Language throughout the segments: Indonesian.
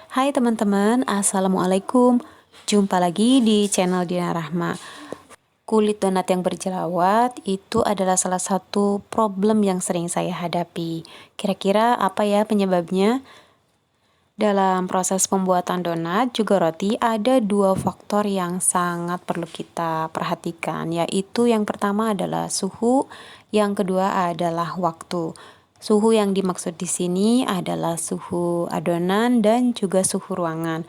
Hai teman-teman, Assalamualaikum. Jumpa lagi di channel Dina Rahma. Kulit donat yang berjerawat itu adalah salah satu problem yang sering saya hadapi. Kira-kira apa ya penyebabnya? Dalam proses pembuatan donat juga roti ada dua faktor yang sangat perlu kita perhatikan, yaitu yang pertama adalah suhu, yang kedua adalah waktu. Suhu yang dimaksud di sini adalah suhu adonan dan juga suhu ruangan.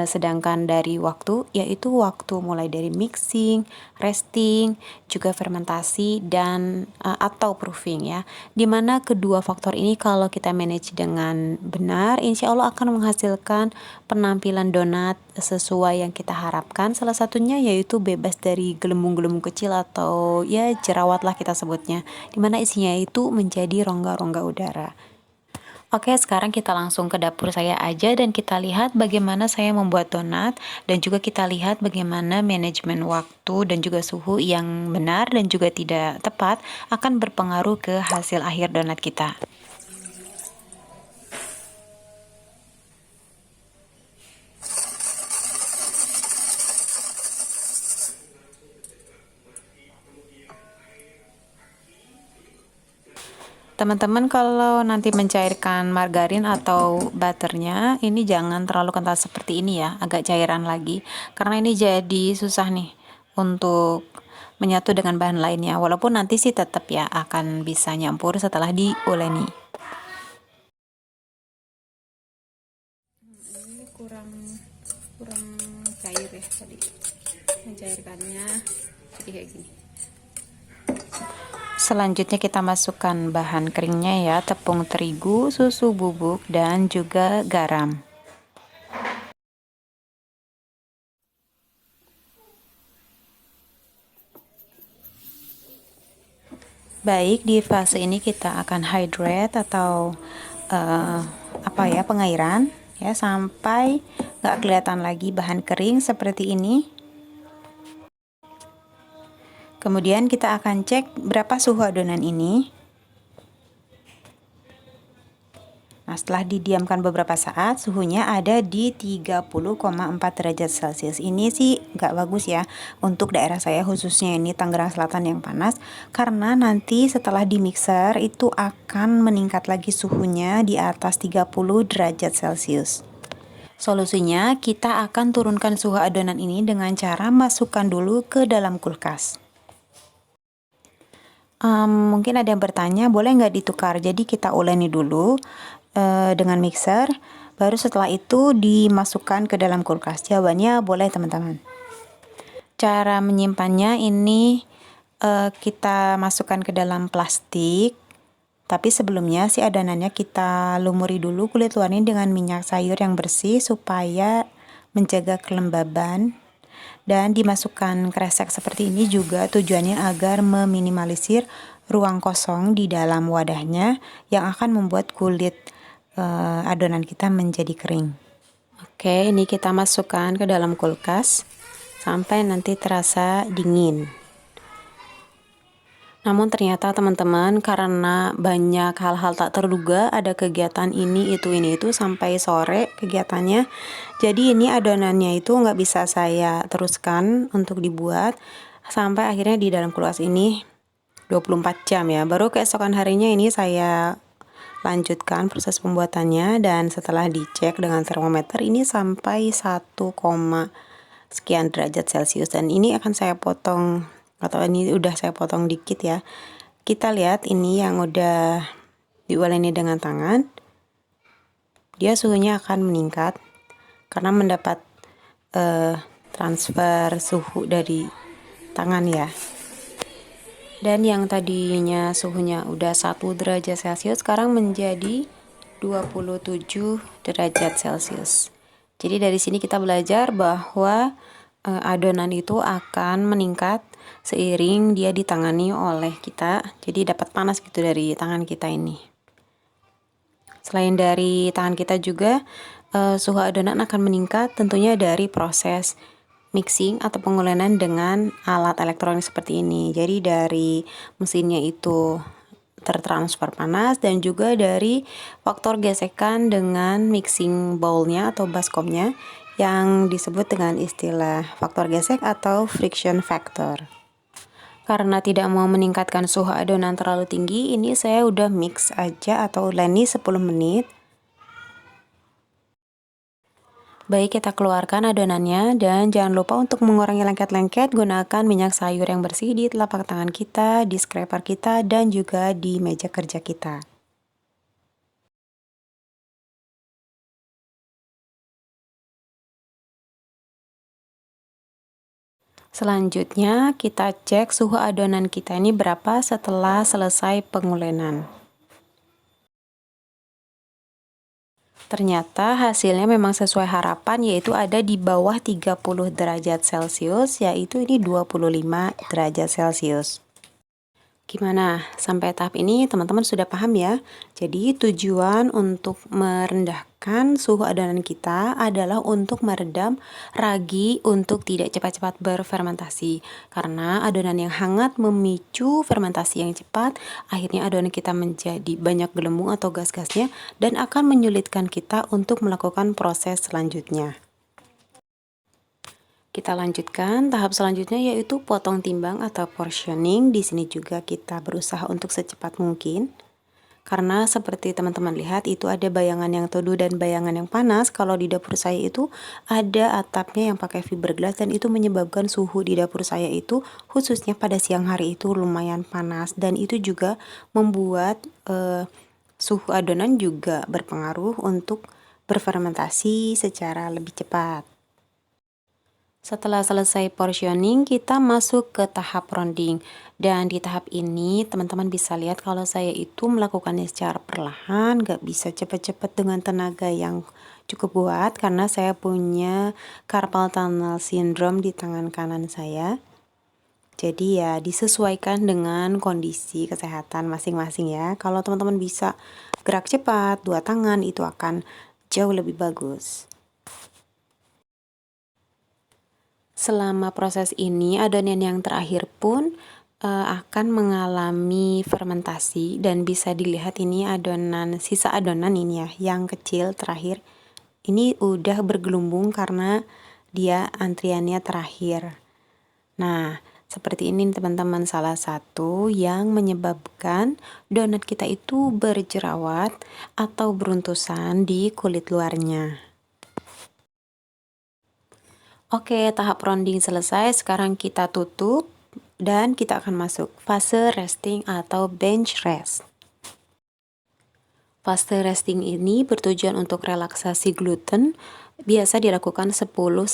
Sedangkan dari waktu, yaitu waktu mulai dari mixing, resting, juga fermentasi dan atau proofing ya. Dimana kedua faktor ini kalau kita manage dengan benar, insya Allah akan menghasilkan penampilan donat sesuai yang kita harapkan. Salah satunya yaitu bebas dari gelembung-gelembung kecil atau ya jerawat lah kita sebutnya. Dimana isinya itu menjadi rongga-rongga udara. Oke, sekarang kita langsung ke dapur saya aja dan kita lihat bagaimana saya membuat donat dan juga kita lihat bagaimana manajemen waktu dan juga suhu yang benar dan juga tidak tepat akan berpengaruh ke hasil akhir donat kita. Teman-teman kalau nanti mencairkan margarin atau butternya, ini jangan terlalu kental seperti ini ya, agak cairan lagi. Karena ini jadi susah nih untuk menyatu dengan bahan lainnya. Walaupun nanti sih tetap ya akan bisa nyampur setelah diuleni. Ini kurang cair ya tadi. Mencairkannya jadi kayak gini. Selanjutnya kita masukkan bahan keringnya ya, tepung terigu, susu bubuk, dan juga garam. Baik, di fase ini kita akan hydrate atau pengairan ya sampai nggak kelihatan lagi bahan kering seperti ini. Kemudian kita akan cek berapa suhu adonan ini. Nah, setelah didiamkan beberapa saat, suhunya ada di 30,4 derajat Celcius. Ini sih nggak bagus ya untuk daerah saya, khususnya ini Tangerang Selatan yang panas, karena nanti setelah di mixer itu akan meningkat lagi suhunya di atas 30 derajat Celcius. Solusinya, kita akan turunkan suhu adonan ini dengan cara masukkan dulu ke dalam kulkas. Mungkin ada yang bertanya, boleh nggak ditukar? Jadi kita uleni dulu dengan mixer, baru setelah itu dimasukkan ke dalam kulkas. Jawabannya boleh teman-teman. Cara menyimpannya ini kita masukkan ke dalam plastik, tapi sebelumnya si adonannya kita lumuri dulu kulit luarnya dengan minyak sayur yang bersih supaya menjaga kelembaban. Dan dimasukkan kresek seperti ini juga tujuannya agar meminimalisir ruang kosong di dalam wadahnya yang akan membuat kulit adonan kita menjadi kering. Oke, ini kita masukkan ke dalam kulkas sampai nanti terasa dingin. Namun ternyata teman-teman, karena banyak hal-hal tak terduga, ada kegiatan ini itu sampai sore kegiatannya. Jadi ini adonannya itu nggak bisa saya teruskan untuk dibuat sampai akhirnya di dalam kulkas ini 24 jam ya. Baru keesokan harinya ini saya lanjutkan proses pembuatannya, dan setelah dicek dengan termometer ini sampai 1, sekian derajat Celcius, dan ini akan saya potong, atau ini udah saya potong dikit ya. Kita lihat ini yang udah diuleni dengan tangan, dia suhunya akan meningkat karena mendapat transfer suhu dari tangan ya. Dan yang tadinya suhunya udah 1 derajat Celcius sekarang menjadi 27 derajat Celcius. Jadi dari sini kita belajar bahwa adonan itu akan meningkat seiring dia ditangani oleh kita. Jadi dapat panas gitu dari tangan kita ini. Selain dari tangan kita juga suhu adonan akan meningkat tentunya dari proses mixing atau pengulenan dengan alat elektronik seperti ini. Jadi dari mesinnya itu tertransfer panas dan juga dari faktor gesekan dengan mixing bowl-nya atau baskomnya yang disebut dengan istilah faktor gesek atau friction factor. Karena tidak mau meningkatkan suhu adonan terlalu tinggi, ini saya udah mix aja atau uleni 10 menit. Baik, kita keluarkan adonannya dan jangan lupa untuk mengurangi lengket-lengket, gunakan minyak sayur yang bersih di telapak tangan kita, di scraper kita, dan juga di meja kerja kita. Selanjutnya, kita cek suhu adonan kita ini berapa setelah selesai pengulenan. Ternyata hasilnya memang sesuai harapan, yaitu ada di bawah 30 derajat Celcius, yaitu ini 25 derajat Celcius. Gimana? Sampai tahap ini teman-teman sudah paham ya? Jadi tujuan untuk merendahkan suhu adonan kita adalah untuk meredam ragi untuk tidak cepat-cepat berfermentasi. Karena adonan yang hangat memicu fermentasi yang cepat, akhirnya adonan kita menjadi banyak gelembung atau gas-gasnya dan akan menyulitkan kita untuk melakukan proses selanjutnya. Kita lanjutkan tahap selanjutnya yaitu potong timbang atau portioning. Di sini juga kita berusaha untuk secepat mungkin. Karena seperti teman-teman lihat itu ada bayangan yang teduh dan bayangan yang panas. Kalau di dapur saya itu ada atapnya yang pakai fiberglass dan itu menyebabkan suhu di dapur saya itu khususnya pada siang hari itu lumayan panas dan itu juga membuat suhu adonan juga berpengaruh untuk berfermentasi secara lebih cepat. Setelah selesai portioning, kita masuk ke tahap rounding. Dan di tahap ini, teman-teman bisa lihat kalau saya itu melakukannya secara perlahan, gak bisa cepat-cepat dengan tenaga yang cukup kuat, karena saya punya carpal tunnel syndrome di tangan kanan saya. Jadi ya disesuaikan dengan kondisi kesehatan masing-masing ya. Kalau teman-teman bisa gerak cepat, 2 tangan, itu akan jauh lebih bagus. Selama proses ini, adonan yang terakhir pun akan mengalami fermentasi dan bisa dilihat ini adonan, sisa adonan ini ya, yang kecil terakhir. Ini udah bergelumbung karena dia antriannya terakhir. Nah, seperti ini teman-teman, salah satu yang menyebabkan donat kita itu berjerawat atau beruntusan di kulit luarnya. Oke, tahap rounding selesai. Sekarang kita tutup dan kita akan masuk fase resting atau bench rest. Fase resting ini bertujuan untuk relaksasi gluten. Biasa dilakukan 10-20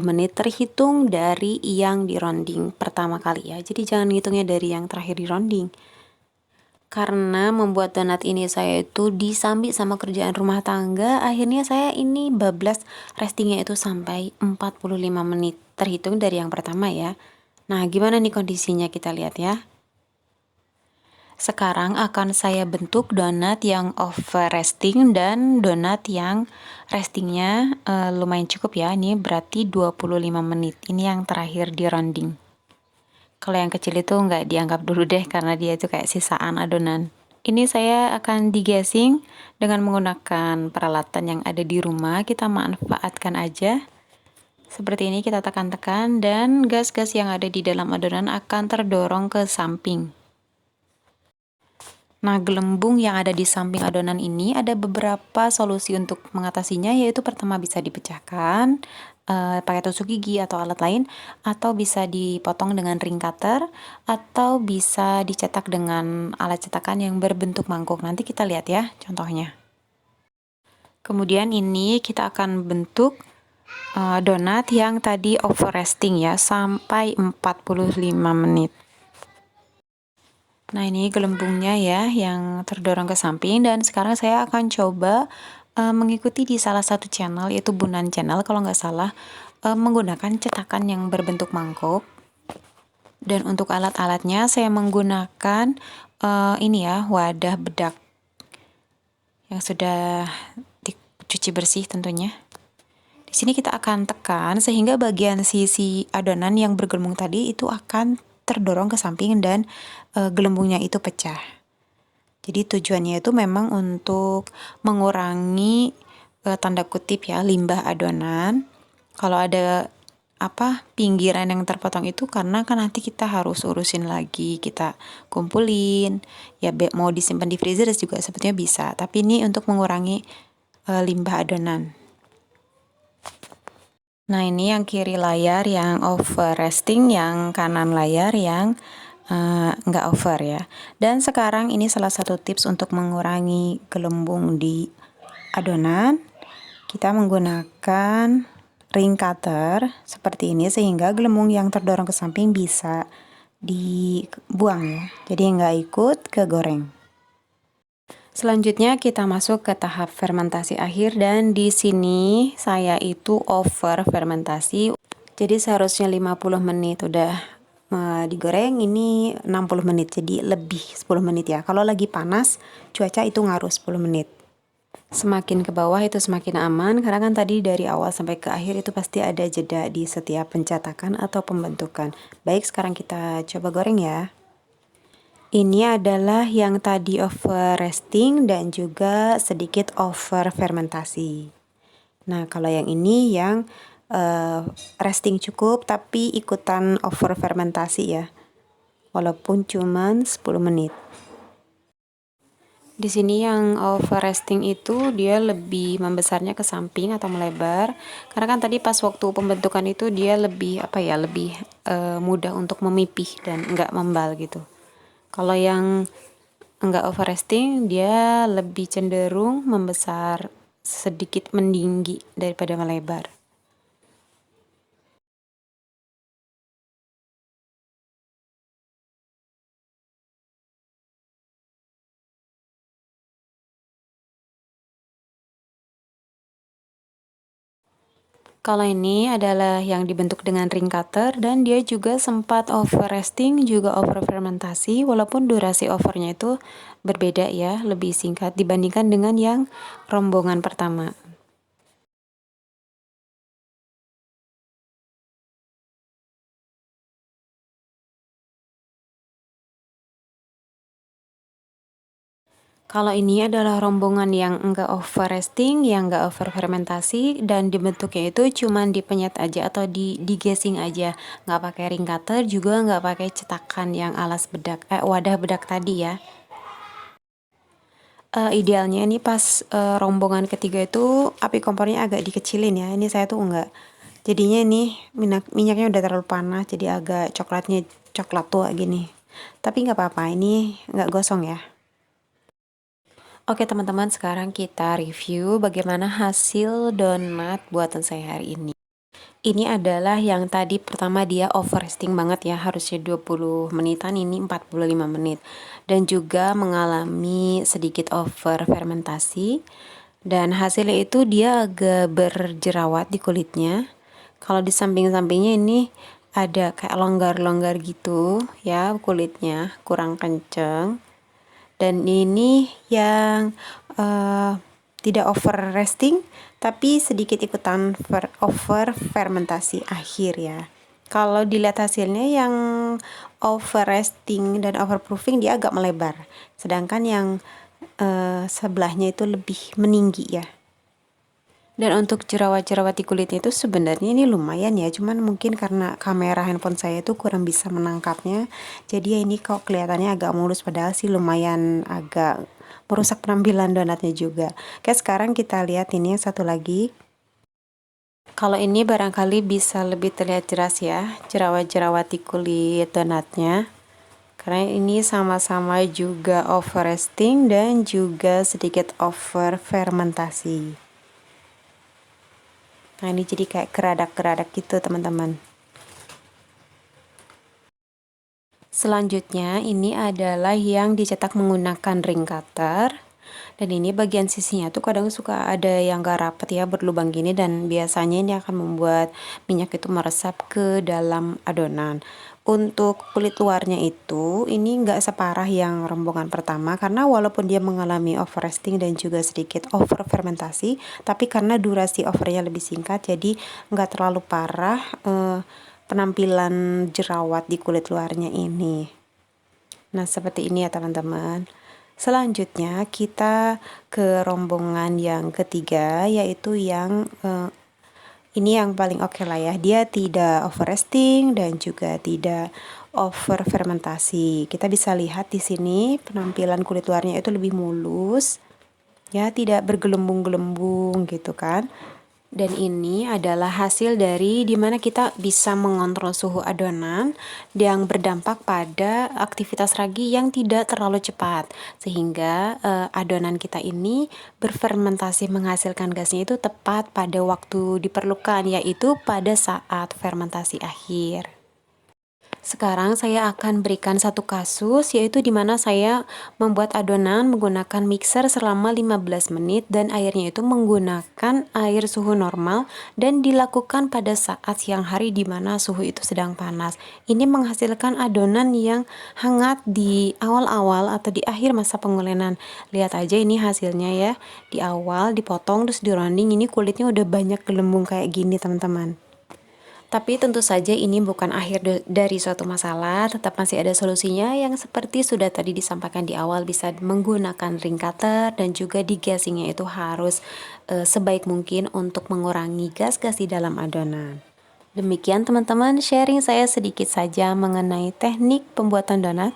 menit terhitung dari yang di rounding pertama kali ya. Jadi jangan ngitungnya dari yang terakhir di rounding. Karena membuat donat ini saya itu disambi sama kerjaan rumah tangga, akhirnya saya ini bablas restingnya itu sampai 45 menit, terhitung dari yang pertama ya. Nah, gimana nih kondisinya, kita lihat ya. Sekarang akan saya bentuk donat yang over resting dan donat yang restingnya lumayan cukup ya. Ini berarti 25 menit, ini yang terakhir di rounding. Kalau yang kecil itu nggak dianggap dulu deh karena dia itu kayak sisaan adonan. Ini saya akan digasing dengan menggunakan peralatan yang ada di rumah. Kita manfaatkan aja. Seperti ini kita tekan-tekan dan gas-gas yang ada di dalam adonan akan terdorong ke samping. Nah, gelembung yang ada di samping adonan ini ada beberapa solusi untuk mengatasinya, yaitu pertama bisa dipecahkan pakai tusuk gigi atau alat lain, atau bisa dipotong dengan ring cutter, atau bisa dicetak dengan alat cetakan yang berbentuk mangkuk. Nanti kita lihat ya contohnya. Kemudian ini kita akan bentuk donat yang tadi over resting ya, sampai 45 menit. Nah, ini gelembungnya ya yang terdorong ke samping, dan sekarang saya akan coba mengikuti di salah satu channel, yaitu Bunan Channel kalau nggak salah, menggunakan cetakan yang berbentuk mangkuk. Dan untuk alat-alatnya saya menggunakan ini ya, wadah bedak yang sudah dicuci bersih tentunya. Di sini kita akan tekan sehingga bagian sisi adonan yang bergelembung tadi itu akan terdorong ke samping dan gelembungnya itu pecah. Jadi tujuannya itu memang untuk mengurangi tanda kutip ya limbah adonan. Kalau ada pinggiran yang terpotong itu karena kan nanti kita harus urusin lagi, kita kumpulin ya, mau disimpan di freezer juga sebetulnya bisa, tapi ini untuk mengurangi limbah adonan. Nah, ini yang kiri layar yang over resting, yang kanan layar yang nggak over ya. Dan sekarang ini salah satu tips untuk mengurangi gelembung di adonan. Kita menggunakan ring cutter seperti ini sehingga gelembung yang terdorong ke samping bisa dibuang ya. Jadi nggak ikut ke goreng. Selanjutnya kita masuk ke tahap fermentasi akhir, dan di sini saya itu over fermentasi. Jadi seharusnya 50 menit udah digoreng, ini 60 menit, jadi lebih 10 menit ya. Kalau lagi panas cuaca itu ngaruh 10 menit. Semakin ke bawah itu semakin aman, karena kan tadi dari awal sampai ke akhir itu pasti ada jeda di setiap pencetakan atau pembentukan. Baik, sekarang kita coba goreng ya. Ini adalah yang tadi over resting dan juga sedikit over fermentasi. Nah, kalau yang ini yang resting cukup tapi ikutan over fermentasi ya. Walaupun cuman 10 menit. Di sini yang over resting itu dia lebih membesarnya ke samping atau melebar, karena kan tadi pas waktu pembentukan itu dia lebih lebih mudah untuk memipih dan enggak membal gitu. Kalau yang enggak over resting dia lebih cenderung membesar, sedikit meninggi daripada melebar. Kalau ini adalah yang dibentuk dengan ring cutter, dan dia juga sempat over resting, juga over fermentasi, walaupun durasi overnya itu berbeda ya, lebih singkat dibandingkan dengan yang rombongan pertama. Kalau ini adalah rombongan yang enggak over resting, yang enggak over fermentasi, dan dibentuknya itu cuman dipenyet aja atau digesing aja, nggak pakai ring cutter, juga nggak pakai cetakan yang alas bedak, wadah bedak tadi ya. Idealnya ini pas rombongan ketiga itu api kompornya agak dikecilin ya. Ini saya tuh enggak. Jadinya ini minyaknya udah terlalu panas, jadi agak coklat tua gini. Tapi nggak apa-apa, ini nggak gosong ya. Oke teman-teman, sekarang kita review bagaimana hasil donat buatan saya hari ini. Ini adalah yang tadi pertama dia over resting banget ya, harusnya 20 menitan, ini 45 menit. Dan juga mengalami sedikit over fermentasi. Dan hasilnya itu dia agak berjerawat di kulitnya. Kalau di samping-sampingnya ini ada kayak longgar-longgar gitu ya, kulitnya kurang kenceng. Dan ini yang tidak over resting tapi sedikit ikutan over fermentasi akhir ya. Kalau dilihat hasilnya yang over resting dan overproofing dia agak melebar, sedangkan yang sebelahnya itu lebih meninggi ya. Dan untuk jerawat-jerawat di kulitnya itu sebenarnya ini lumayan ya, cuman mungkin karena kamera handphone saya itu kurang bisa menangkapnya, jadi ya ini kok kelihatannya agak mulus, padahal sih lumayan agak merusak penampilan donatnya juga. Oke, sekarang kita lihat ini yang satu lagi. Kalau ini barangkali bisa lebih terlihat jelas ya, jerawat-jerawat di kulit donatnya. Karena ini sama-sama juga over resting dan juga sedikit over fermentasi. Nah, ini jadi kayak keradak-keradak gitu teman-teman. Selanjutnya ini adalah yang dicetak menggunakan ring cutter. Dan ini bagian sisinya tuh kadang suka ada yang gak rapet ya, berlubang gini, dan biasanya ini akan membuat minyak itu meresap ke dalam adonan. Untuk kulit luarnya itu ini nggak separah yang rombongan pertama, karena walaupun dia mengalami over resting dan juga sedikit over fermentasi, tapi karena durasi overnya lebih singkat jadi nggak terlalu parah penampilan jerawat di kulit luarnya ini. Nah, seperti ini ya teman-teman. Selanjutnya kita ke rombongan yang ketiga, yaitu yang ini yang paling oke lah ya. Dia tidak over resting dan juga tidak over fermentasi. Kita bisa lihat di sini penampilan kulit luarnya itu lebih mulus, ya, tidak bergelembung-gelembung gitu kan. Dan ini adalah hasil dari dimana kita bisa mengontrol suhu adonan yang berdampak pada aktivitas ragi yang tidak terlalu cepat. Sehingga adonan kita ini berfermentasi menghasilkan gasnya itu tepat pada waktu diperlukan, yaitu pada saat fermentasi akhir. Sekarang saya akan berikan satu kasus, yaitu di mana saya membuat adonan menggunakan mixer selama 15 menit dan airnya itu menggunakan air suhu normal dan dilakukan pada saat siang hari di mana suhu itu sedang panas. Ini menghasilkan adonan yang hangat di awal-awal atau di akhir masa pengulenan. Lihat aja ini hasilnya ya. Di awal dipotong terus di rounding, ini kulitnya udah banyak gelembung kayak gini teman-teman. Tapi tentu saja ini bukan akhir dari suatu masalah, tetap masih ada solusinya yang seperti sudah tadi disampaikan di awal, bisa menggunakan ring cutter dan juga digasingnya itu harus sebaik mungkin untuk mengurangi gas-gas di dalam adonan. Demikian teman-teman sharing saya sedikit saja mengenai teknik pembuatan donat.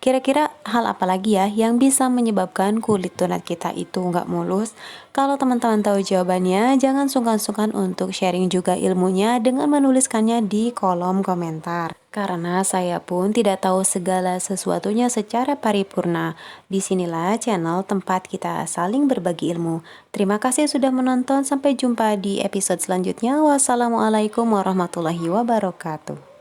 Kira-kira hal apa lagi ya yang bisa menyebabkan kulit donat kita itu nggak mulus? Kalau teman-teman tahu jawabannya, jangan sungkan-sungkan untuk sharing juga ilmunya dengan menuliskannya di kolom komentar. Karena saya pun tidak tahu segala sesuatunya secara paripurna. Disinilah channel tempat kita saling berbagi ilmu. Terima kasih sudah menonton, sampai jumpa di episode selanjutnya. Wassalamualaikum warahmatullahi wabarakatuh.